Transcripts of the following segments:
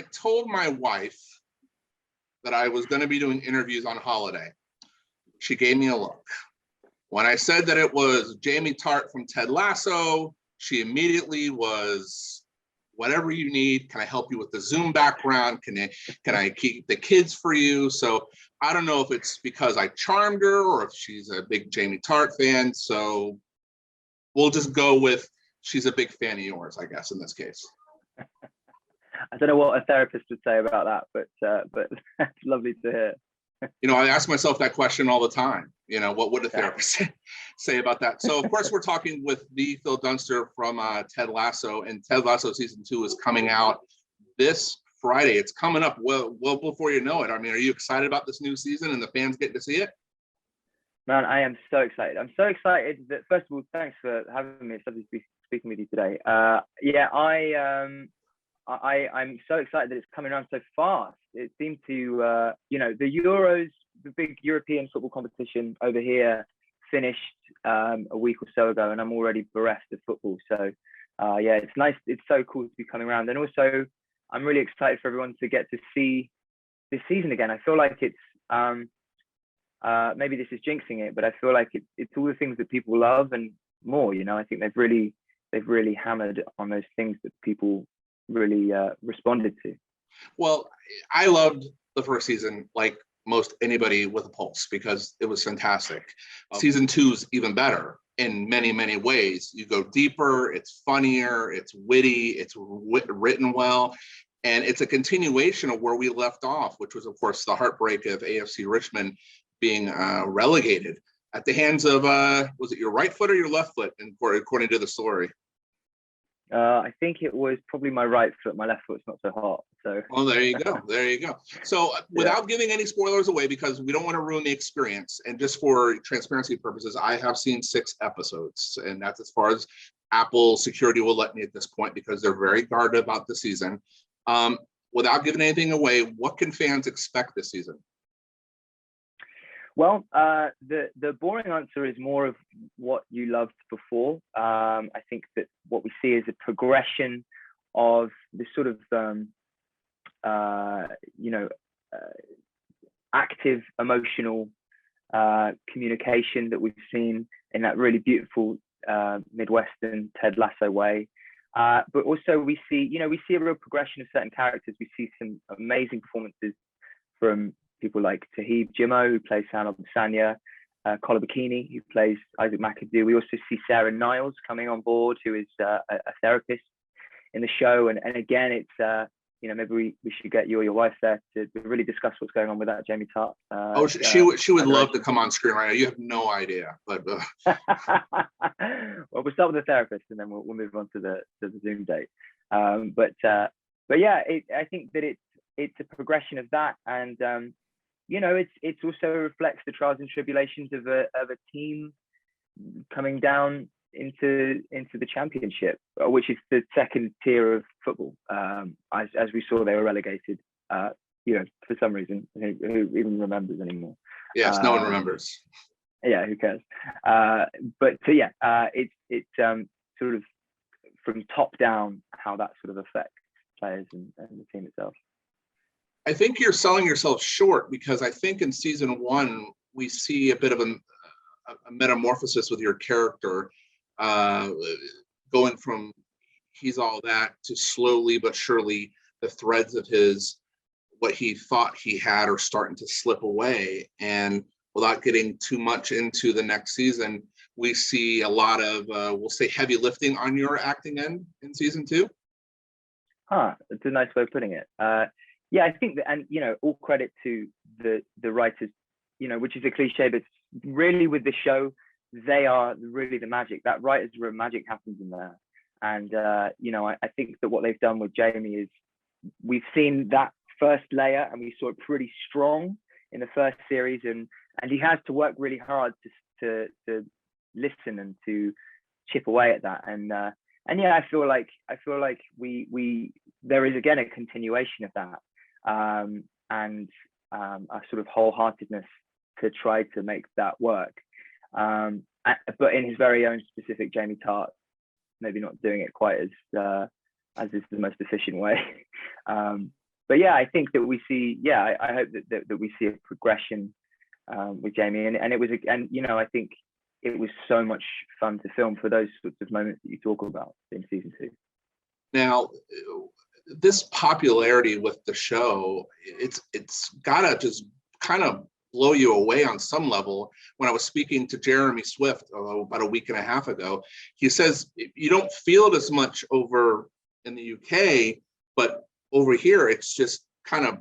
I told my wife that I was going to be doing interviews on holiday, she gave me a look. When I said that it was Jamie Tartt from Ted Lasso, she immediately was, whatever you need. Can I help you with the Zoom background? Can I keep the kids for you? So I don't know if it's because I charmed her or if she's a big Jamie Tartt fan. So we'll just go with she's a big fan of yours, I guess, in this case. I don't know what a therapist would say about that, but that's lovely to hear. You know, I ask myself that question all the time. You know, what would a therapist say about that? So, of course, we're talking with the Phil Dunster from Ted Lasso, and Ted Lasso season 2 is coming out this Friday. It's coming up well before you know it. I mean, are you excited about this new season and the fans getting to see it? Man, I am so excited. I'm so excited that, first of all, thanks for having me. It's lovely to be speaking with you today. I'm so excited that it's coming around so fast. It seemed to, the Euros, the big European football competition over here finished a week or so ago, and I'm already bereft of football. So, it's nice. It's so cool to be coming around. And also, I'm really excited for everyone to get to see this season again. I feel like it's, maybe this is jinxing it, but I feel like it's all the things that people love and more. You know, I think they've really hammered on those things that people really responded to. Well, I loved the first season like most anybody with a pulse because it was fantastic. Season 2 is even better in many, many ways. You go deeper, it's funnier, it's witty, it's written well, and it's a continuation of where we left off, which was, of course, the heartbreak of AFC Richmond being relegated at the hands of, was it your right foot or your left foot, according to the story? I think it was probably my right foot. My left foot's not so hot. So. Well, there you go. There you go. So without giving any spoilers away, because we don't want to ruin the experience, and just for transparency purposes, I have seen 6 episodes, and that's as far as Apple security will let me at this point because they're very guarded about the season. Without giving anything away, what can fans expect this season? Well, the boring answer is more of what you loved before. I think that what we see is a progression of this sort of, active emotional communication that we've seen in that really beautiful Midwestern Ted Lasso way. But also we see a real progression of certain characters. We see some amazing performances from people like Tahib Jimmo, who plays Sam Obisanya, Colin Bikini, who plays Isaac McAdoo. We also see Sarah Niles coming on board, who is a therapist in the show. And again, it's, maybe we should get you or your wife there to really discuss what's going on with that Jamie Tartt. She would love to come on screen right now. You have no idea. But well, we'll start with the therapist and then we'll move on to the Zoom date. But yeah, I think that it's a progression of that, and it's also reflects the trials and tribulations of a team coming down into the championship, which is the second tier of football. As we saw, they were relegated. For some reason, who even remembers anymore? Yes, no one remembers. Yeah, who cares? It's sort of from top down how that sort of affects players and the team itself. I think you're selling yourself short because I think in season 1 we see a bit of a metamorphosis with your character, going from he's all that to slowly but surely the threads of what he thought he had are starting to slip away. And without getting too much into the next season, we see a lot of we'll say heavy lifting on your acting end in season 2. It's a nice way of putting it. Yeah, I think that, and all credit to the writers, which is a cliche, but really with the show, they are really the magic. That writer's room magic happens in there. And I think that what they've done with Jamie is we've seen that first layer, and we saw it pretty strong in the first series, and he has to work really hard to listen and to chip away at that. And yeah, I feel like we there is again a continuation of that. And a sort of wholeheartedness to try to make that work, but in his very own specific Jamie Tartt, maybe not doing it quite as is the most efficient way. but yeah, I think that we see, I hope that we see a progression with Jamie, and it was, and you know, I think it was so much fun to film for those sorts of moments that you talk about in season 2. Now, this popularity with the show, it's gotta just kind of blow you away on some level. When I was speaking to Jeremy Swift about a week and a half ago, he says you don't feel it as much over in the UK, but over here it's just kind of,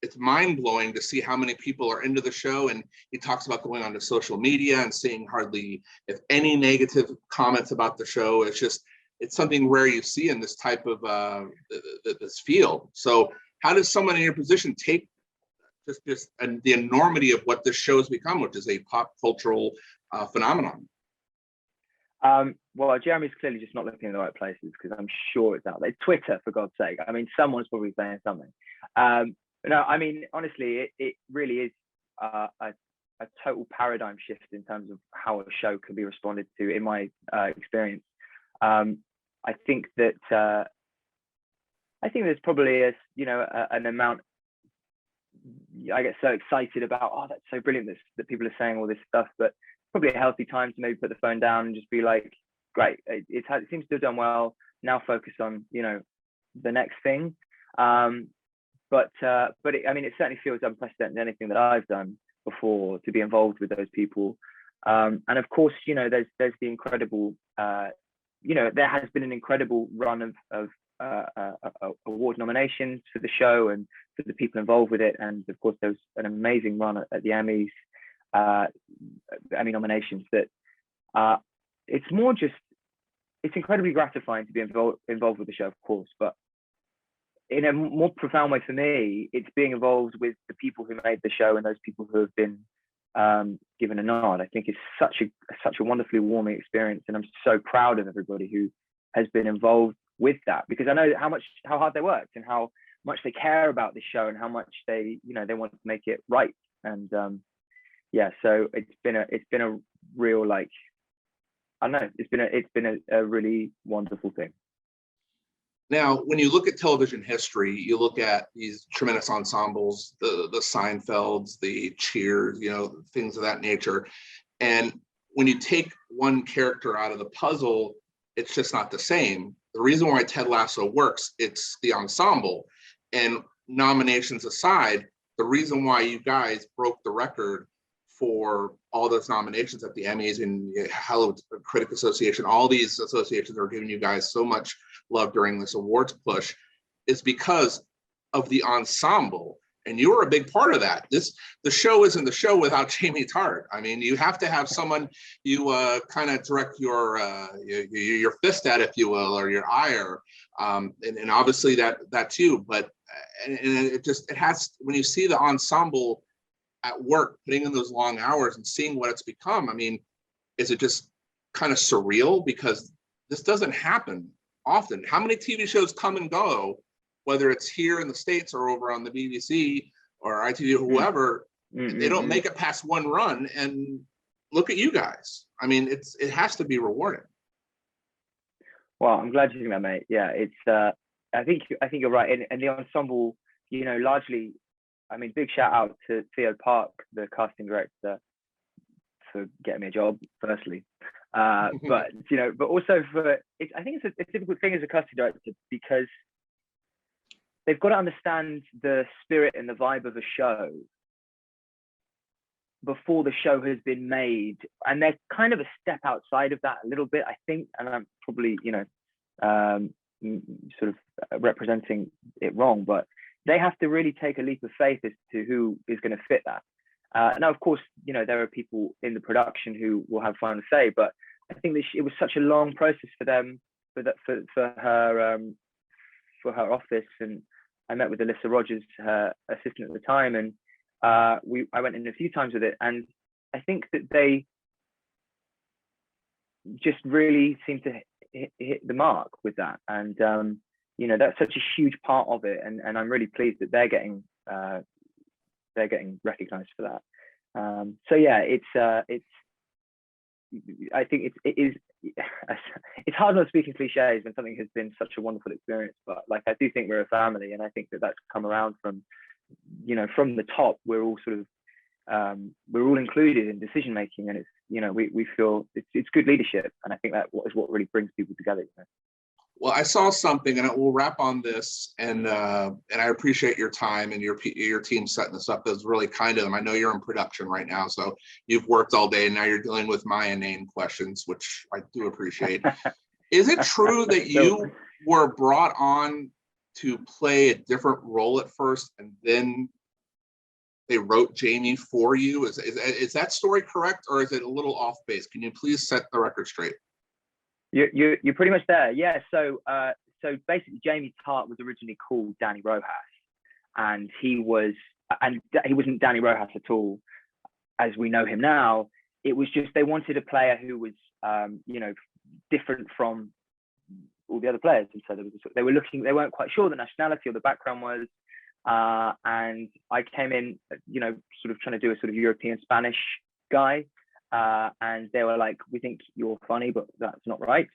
it's mind-blowing to see how many people are into the show. And he talks about going onto social media and seeing hardly, if any, negative comments about the show. It's something rare you see in this type of this field. So how does someone in your position take just the enormity of what this show has become, which is a pop cultural phenomenon? Well, Jeremy's clearly just not looking in the right places, because I'm sure it's out there. Twitter, for God's sake. I mean, someone's probably saying something. No, I mean, honestly, it really is a total paradigm shift in terms of how a show can be responded to, in my experience. I think that there's probably an amount. I get so excited about, oh, that's so brilliant that people are saying all this stuff, but probably a healthy time to maybe put the phone down and just be like, great, it seems to have done well. Now focus on the next thing. But it certainly feels unprecedented, anything that I've done before, to be involved with those people. And of course, there's the incredible, there has been an incredible run of award nominations for the show and for the people involved with it. And of course, there was an amazing run at the Emmys, Emmy nominations. That it's incredibly gratifying to be involved with the show, of course, but in a more profound way for me, it's being involved with the people who made the show and those people who have been given a nod. I think it's such a wonderfully warming experience, and I'm so proud of everybody who has been involved with that, because I know how hard they worked and how much they care about this show and how much they want to make it right. And so it's been a real, like, I don't know, it's been a really wonderful thing. Now, when you look at television history, you look at these tremendous ensembles, the Seinfelds, the Cheers, things of that nature. And when you take one character out of the puzzle, it's just not the same. The reason why Ted Lasso works, it's the ensemble. And nominations aside, the reason why you guys broke the record for all those nominations at the Emmys and Hollywood Critic Association, all these associations are giving you guys so much love during this awards push, is because of the ensemble. And you were a big part of that. The show isn't the show without Jamie Tartt. I mean, you have to have someone you kind of direct your fist at, if you will, or your ire, and obviously that too. But and it has, when you see the ensemble at work, putting in those long hours and seeing what it's become. I mean, is it just kind of surreal, because this doesn't happen often? How many TV shows come and go, whether it's here in the States or over on the BBC or ITV or whoever, they don't make it past one run. And look at you guys. I mean, it has to be rewarding. Well, I'm glad you think that, mate. Yeah, it's I think you're right. And the ensemble, largely, I mean, big shout out to Theo Park, the casting director, for getting me a job, firstly. But also I think it's a difficult thing as a casting director, because they've got to understand the spirit and the vibe of a show before the show has been made, and they're kind of a step outside of that a little bit, I think. And I'm probably sort of representing it wrong, but they have to really take a leap of faith as to who is going to fit that. Now, of course, there are people in the production who will have final say, but I think that it was such a long process for them, for her office. And I met with Alyssa Rogers, her assistant at the time, and I went in a few times with it, and I think that they just really seem to hit the mark with that. And that's such a huge part of it, and I'm really pleased that they're getting recognized for that. So yeah, it's I think it is it's hard not speaking cliches when something has been such a wonderful experience. But like, I do think we're a family, and I think that that's come around from, from the top. We're all sort of, we're all included in decision making, and it's, we feel it's good leadership, and I think that is what really brings people together. Well, I saw something, and we'll wrap on this. And I appreciate your time and your team setting this up. That's really kind of them. I know you're in production right now, so you've worked all day, and now you're dealing with my inane questions, which I do appreciate. Is it true that you were brought on to play a different role at first, and then they wrote Jamie for you? Is that story correct, or is it a little off base? Can you please set the record straight? You're pretty much there. Yeah. So basically, Jamie Tartt was originally called Dani Rojas, and he wasn't Dani Rojas at all, as we know him now. It was just they wanted a player who was, different from all the other players, and so they weren't quite sure the nationality or the background was, and I came in, sort of trying to do a sort of European Spanish guy. And they were like, we think you're funny, but that's not right.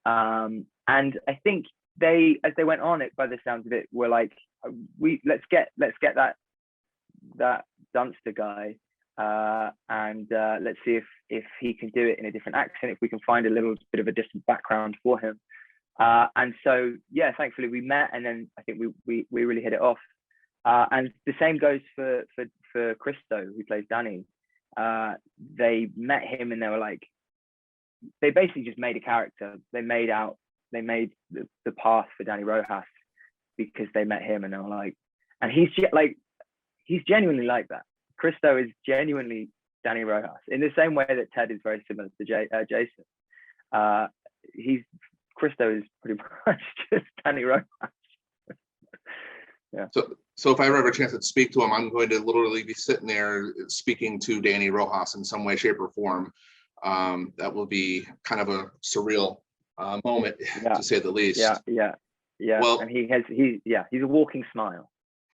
And I think as they went on, by the sounds of it, were like, let's get that Dunster guy, and let's see if he can do it in a different accent, if we can find a little bit of a different background for him. And so, yeah, thankfully we met, and then I think we really hit it off. And the same goes for Christo, who plays Dani. They met him, and they were like, they basically just made a character. They made the path for Dani Rojas because they met him, and they were like, and he's genuinely like that. Christo is genuinely Dani Rojas in the same way that Ted is very similar to Jason. Christo is pretty much just Dani Rojas. Yeah. So if I ever have a chance to speak to him, I'm going to literally be sitting there speaking to Dani Rojas in some way, shape, or form. That will be kind of a surreal moment, to say the least. Yeah. Well, and he's a walking smile.